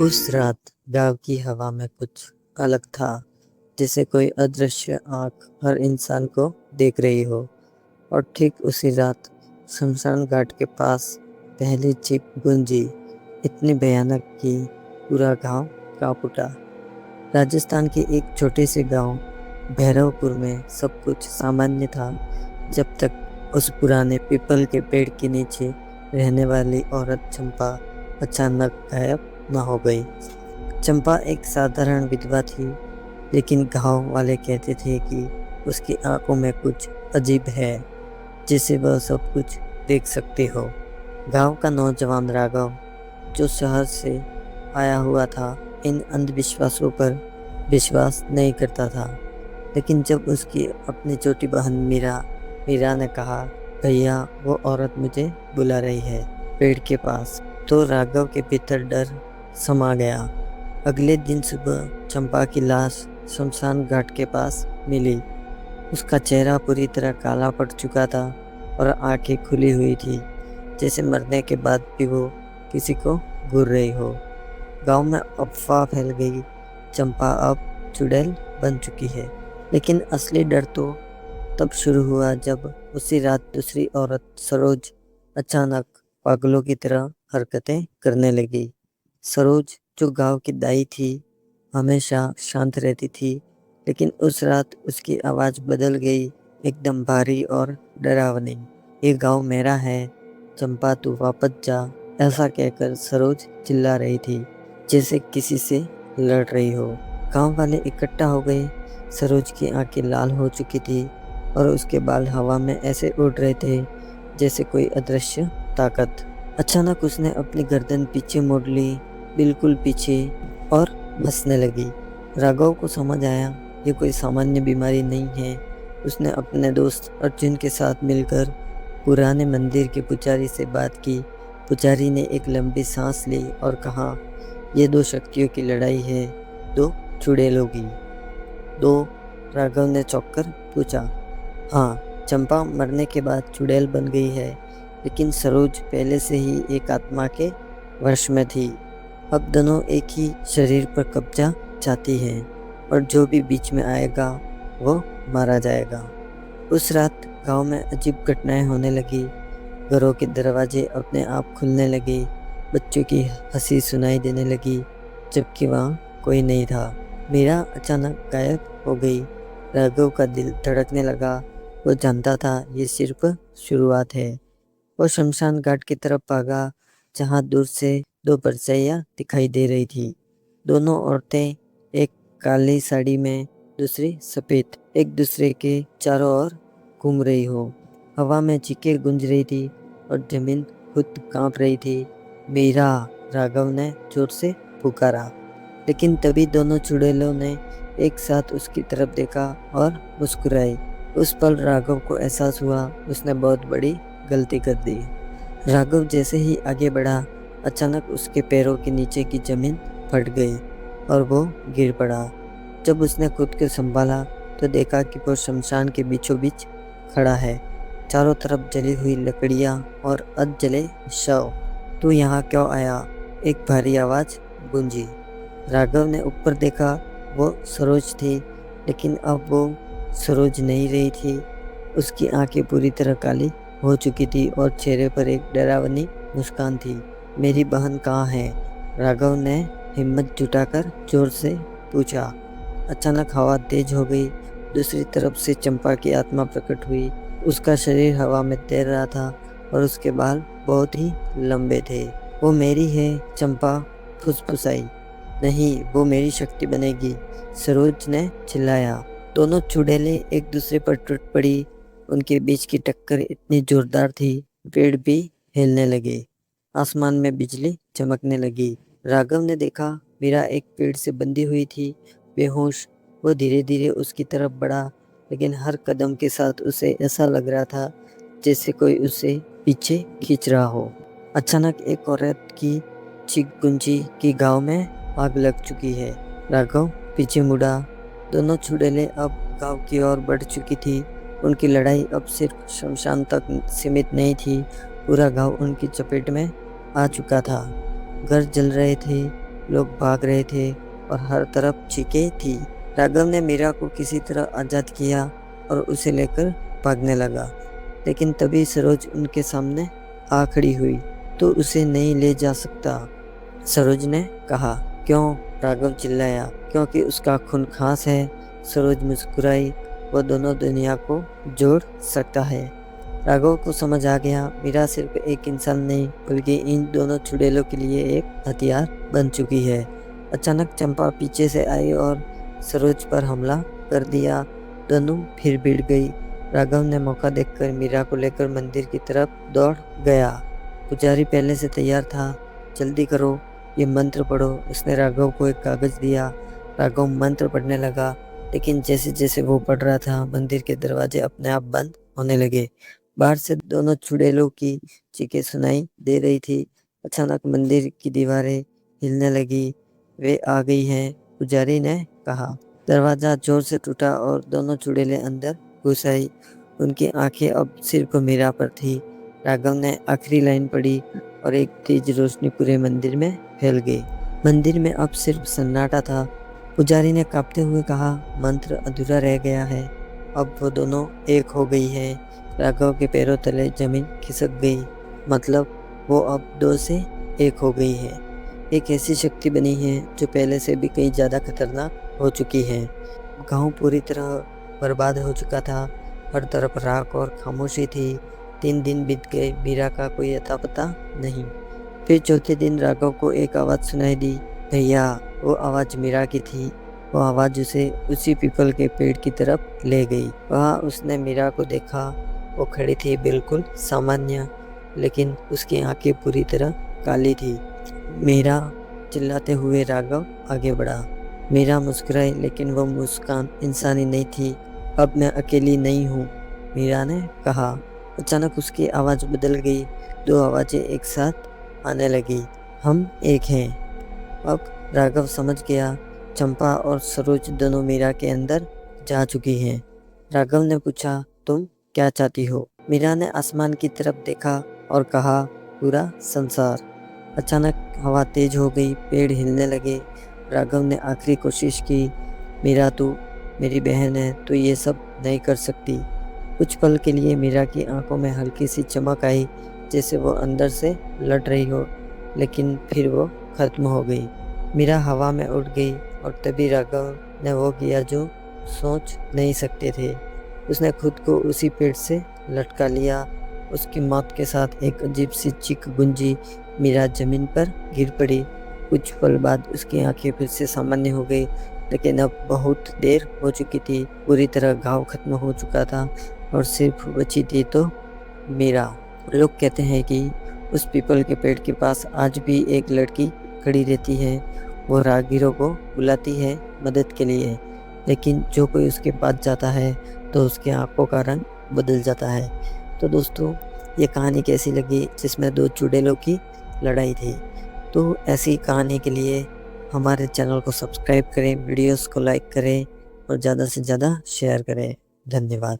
उस रात गांव की हवा में कुछ अलग था, जैसे कोई अदृश्य आंख हर इंसान को देख रही हो। और ठीक उसी रात शमशान घाट के पास पहली चीख गूंजी, इतनी भयानक कि पूरा गांव कांप उठा। राजस्थान के एक छोटे से गांव भैरवपुर में सब कुछ सामान्य था, जब तक उस पुराने पीपल के पेड़ के नीचे रहने वाली औरत चंपा अचानक गायब न हो गई। चंपा एक साधारण विधवा थी, लेकिन गांव वाले कहते थे कि उसकी आंखों में कुछ अजीब है, जिसे वह सब कुछ देख सकते हो। गांव का नौजवान राघव, जो शहर से आया हुआ था, इन अंधविश्वासों पर विश्वास नहीं करता था। लेकिन जब उसकी अपनी छोटी बहन मीरा ने कहा, भैया वो औरत मुझे बुला रही है पेड़ के पास, तो राघव के भीतर डर समा गया। अगले दिन सुबह चंपा की लाश शमशान घाट के पास मिली। उसका चेहरा पूरी तरह काला पड़ चुका था और आंखें खुली हुई थी, जैसे मरने के बाद भी वो किसी को घूर रही हो। गांव में अफवाह फैल गई, चंपा अब चुड़ैल बन चुकी है। लेकिन असली डर तो तब शुरू हुआ जब उसी रात दूसरी औरत सरोज अचानक पागलों की तरह हरकतें करने लगी। सरोज, जो गांव की दाई थी, हमेशा शांत रहती थी, लेकिन उस रात उसकी आवाज़ बदल गई, एकदम भारी और डरावनी। ये गांव मेरा है, चंपा तू वापस जा, ऐसा कहकर सरोज चिल्ला रही थी, जैसे किसी से लड़ रही हो। गांव वाले इकट्ठा हो गए। सरोज की आंखें लाल हो चुकी थी और उसके बाल हवा में ऐसे उड़ रहे थे जैसे कोई अदृश्य ताकत। अचानक उसने अपनी गर्दन पीछे मोड़ ली, बिल्कुल पीछे, और हंसने लगी। राघव को समझ आया ये कोई सामान्य बीमारी नहीं है। उसने अपने दोस्त अर्जुन के साथ मिलकर पुराने मंदिर के पुजारी से बात की। पुजारी ने एक लंबी सांस ली और कहा, ये दो शक्तियों की लड़ाई है, दो चुड़ैलों की। दो? राघव ने चौंक कर पूछा। हाँ, चंपा मरने के बाद चुड़ैल बन गई है, लेकिन सरोज पहले से ही एक आत्मा के वश में थी। अब दोनों एक ही शरीर पर कब्जा चाहती हैं, और जो भी बीच में आएगा वो मारा जाएगा। उस रात गांव में अजीब घटनाएं होने लगी। घरों के दरवाजे अपने आप खुलने लगे, बच्चों की हंसी सुनाई देने लगी, जबकि वहाँ कोई नहीं था। मीरा अचानक गायब हो गई। राघव का दिल धड़कने लगा। वो जानता था ये सिर्फ शुरुआत है। वो शमशान घाट की तरफ भागा, जहाँ दूर से दो परछाइयाँ दिखाई दे रही थी। दोनों औरतें, एक काली साड़ी में, दूसरी सफ़ेद, एक दूसरे के चारों ओर घूम रही हो। हवा में चीखें गूंज रही थी और जमीन खुद कांप रही थी। मीरा! राघव ने जोर से पुकारा, लेकिन तभी दोनों चुड़ैलों ने एक साथ उसकी तरफ देखा और मुस्कुराई। उस पल राघव को एहसास हुआ उसने बहुत बड़ी गलती कर दी। राघव जैसे ही आगे बढ़ा, अचानक उसके पैरों के नीचे की जमीन फट गई और वो गिर पड़ा। जब उसने खुद को संभाला तो देखा कि वो शमशान के बीचों बीच खड़ा है। चारों तरफ जली हुई लकड़ियाँ और अध जले शव। तू यहाँ क्यों आया? एक भारी आवाज़ गूंजी। राघव ने ऊपर देखा। वो सरोज थी, लेकिन अब वो सरोज नहीं रही थी। उसकी आंखें पूरी तरह काली हो चुकी थी और चेहरे पर एक डरावनी मुस्कान थी। मेरी बहन कहाँ है? राघव ने हिम्मत जुटाकर जोर से पूछा। अचानक हवा तेज हो गई। दूसरी तरफ से चंपा की आत्मा प्रकट हुई। उसका शरीर हवा में तैर रहा था और उसके बाल बहुत ही लंबे थे। वो मेरी है, चंपा फुसफुसाई। नहीं, वो मेरी शक्ति बनेगी, सरोज ने चिल्लाया। दोनों चुड़ैलें एक दूसरे पर टूट पड़ी। उनके बीच की टक्कर इतनी जोरदार थी, पेड़ भी हिलने लगे। आसमान में बिजली चमकने लगी। राघव ने देखा मीरा एक पेड़ से बंधी हुई थी, बेहोश। वो धीरे धीरे उसकी तरफ बढ़ा, लेकिन हर कदम के साथ उसे ऐसा लग रहा था जैसे कोई उसे पीछे खींच रहा हो। अचानक एक औरत की चीख गूंजी कि गांव में आग लग चुकी है। राघव पीछे मुड़ा। दोनों चुड़ैलें अब गांव की ओर बढ़ चुकी थी। उनकी लड़ाई अब सिर्फ शमशान तक सीमित नहीं थी, पूरा गांव उनकी चपेट में आ चुका था। घर जल रहे थे, लोग भाग रहे थे और हर तरफ चीखें थी। राघव ने मीरा को किसी तरह आज़ाद किया और उसे लेकर भागने लगा, लेकिन तभी सरोज उनके सामने आ खड़ी हुई। तो उसे नहीं ले जा सकता, सरोज ने कहा। क्यों? राघव चिल्लाया। क्योंकि उसका खून खास है, सरोज मुस्कुराई। वो दोनों दुनिया को जोड़ सकता है। राघव को समझ आ गया, मीरा सिर्फ एक इंसान नहीं बल्कि इन दोनों चुड़ैलों के लिए एक हथियार बन चुकी है। अचानक चंपा पीछे से आई और सरोज पर हमला कर दिया। दोनों फिर भिड़ गई। राघव ने मौका देखकर मीरा को लेकर मंदिर की तरफ दौड़ गया। पुजारी पहले से तैयार था। जल्दी करो, ये मंत्र पढ़ो। उसने राघव को एक कागज दिया। राघव मंत्र पढ़ने लगा, लेकिन जैसे जैसे वो पढ़ रहा था, मंदिर के दरवाजे अपने आप बंद होने लगे। बाहर से दोनों चुड़ैलों की चीखें सुनाई दे रही थी। अचानक मंदिर की दीवारें हिलने लगी। वे आ गई हैं, पुजारी ने कहा। दरवाजा जोर से टूटा और दोनों चुड़ैलें अंदर घुस आई। उनकी आंखें अब सिर्फ मीरा पर थी। राघव ने आखिरी लाइन पढ़ी और एक तेज रोशनी पूरे मंदिर में फैल गई। मंदिर में अब सिर्फ सन्नाटा था। पुजारी ने कांपते हुए कहा, मंत्र अधूरा रह गया है। अब वो दोनों एक हो गई है। राघव के पैरों तले जमीन खिसक गई। मतलब वो अब दो से एक हो गई है। एक ऐसी शक्ति बनी है जो पहले से भी कहीं ज़्यादा खतरनाक हो चुकी है। गांव पूरी तरह बर्बाद हो चुका था। हर तरफ राख और खामोशी थी। 3 दिन बीत गए, मीरा का कोई अता पता नहीं। फिर चौथे दिन राघव को एक आवाज़ सुनाई दी। भैया! वो आवाज़ मीरा की थी। वो आवाज़ उसे उसी पीपल के पेड़ की तरफ ले गई। वहाँ उसने मीरा को देखा। वो खड़ी थी, बिल्कुल सामान्य, लेकिन उसकी आंखें पूरी तरह काली थी। मीरा! चिल्लाते हुए राघव आगे बढ़ा। मीरा मुस्कुराई, लेकिन वो मुस्कान इंसानी नहीं थी। अब मैं अकेली नहीं हूँ, मीरा ने कहा। अचानक उसकी आवाज़ बदल गई। 2 आवाज़ें एक साथ आने लगी। हम एक हैं। अब राघव समझ गया, चंपा और सरोज दोनों मीरा के अंदर जा चुकी हैं। राघव ने पूछा, तुम क्या चाहती हो? मीरा ने आसमान की तरफ देखा और कहा, पूरा संसार। अचानक हवा तेज हो गई, पेड़ हिलने लगे। राघव ने आखिरी कोशिश की, मीरा तू मेरी बहन है, तू ये सब नहीं कर सकती। कुछ पल के लिए मीरा की आंखों में हल्की सी चमक आई, जैसे वो अंदर से लड़ रही हो, लेकिन फिर वो खत्म हो गई। मीरा हवा में उड़ गई और तभी राघव ने वो किया जो सोच नहीं सकते थे। उसने खुद को उसी पेड़ से लटका लिया। उसकी मौत के साथ एक अजीब सी चीख गूंजी। मीरा जमीन पर गिर पड़ी। कुछ पल बाद उसकी आंखें फिर से सामान्य हो गई, लेकिन अब बहुत देर हो चुकी थी। पूरी तरह घाव खत्म हो चुका था और सिर्फ बची थी तो मीरा। लोग कहते हैं कि उस पीपल के पेड़ के पास आज भी एक लड़की खड़ी रहती है। वो राहगीरों को बुलाती है मदद के लिए, लेकिन जो कोई उसके पास जाता है तो उसकी आंखों का रंग बदल जाता है। तो दोस्तों, ये कहानी कैसी लगी जिसमें 2 चुड़ैलों की लड़ाई थी? तो ऐसी कहानी के लिए हमारे चैनल को सब्सक्राइब करें, वीडियोस को लाइक करें और ज़्यादा से ज़्यादा शेयर करें। धन्यवाद।